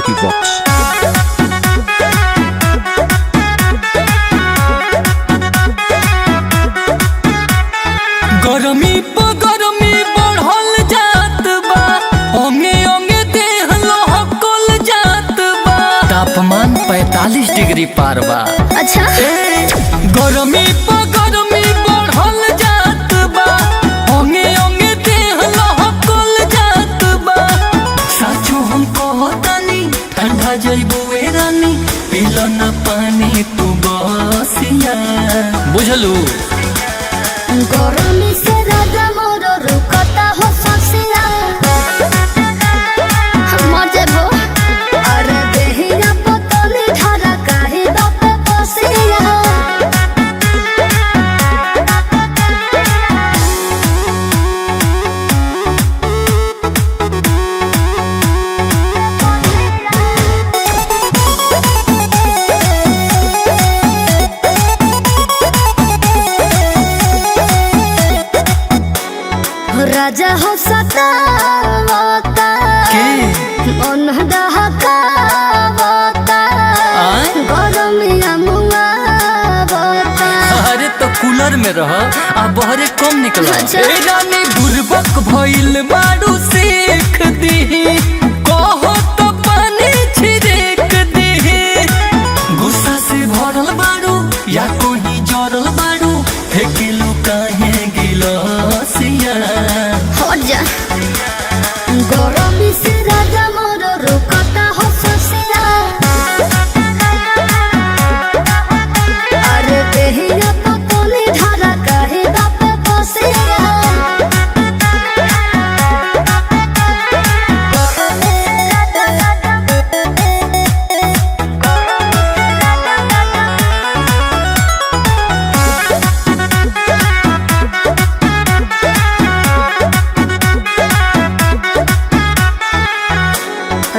Vicky Vox. गरमी प गरमी बढ़ल जात बा, ओंगे ओंगे देह लहकल जात बा। तापमान 45 डिग्री पार बा। अच्छा गरमी प गरमी बढ़ल जात बा, ओंगे ओंगे देह लहकल जात बा। साचो हम कहतानी ठंडा जइबो ए रानी, पीलो ना पानी तू बसिया। बुझलू गरमी से राजा मोर रुकता हो ससिया मजे भो अरे देहिया पतली धरा काहे बापे पसिया राजा हो सतावता मन दहकावता गरमिया मुआवता। अरे तो कूलर में रह आ बहरे कम निकला। अच्छा। ए रानी बुर्बक भइल बारू सीख दी, कहो तो पानी छिड़क दी। गुस्सा से भरल बारू या कोई जरल बारू, फेंकिलू काहे गिलासिया। हो जा गरमी से राजा मोर रुकता हो ससिया अरे देहिया पतली धरा काहे बापे पसिया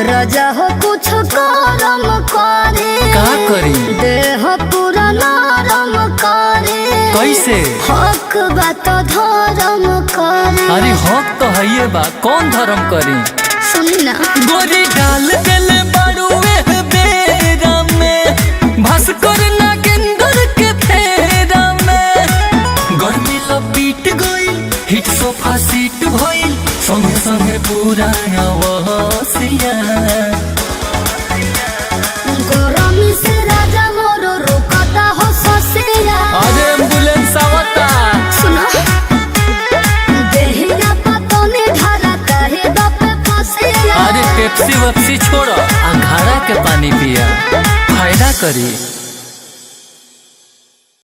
राजा हो कुछ करम करे का करी देह पूरा नरम करे कैसे? हक बात धर्म करे अरे हक तो है बा, कौन धर्म करी? सुनी ना गोरी डाल देले बारू एह बेरा में, भास्कर नागेंद्र के फेरा में। गर्मी लपीट गई, हिट सोफा सीट भइल, संगे संगे पूरा अवसिया। गरमी से राजा मोर रुकता हो ससिया अरे एम्बुलेंस आवता। सुनो देहिया पतली धरा काहे बापे पसिया अरे पेप्सी वेप्सी छोड़ो, आ घड़ा के पानी पिया, फायदा करी।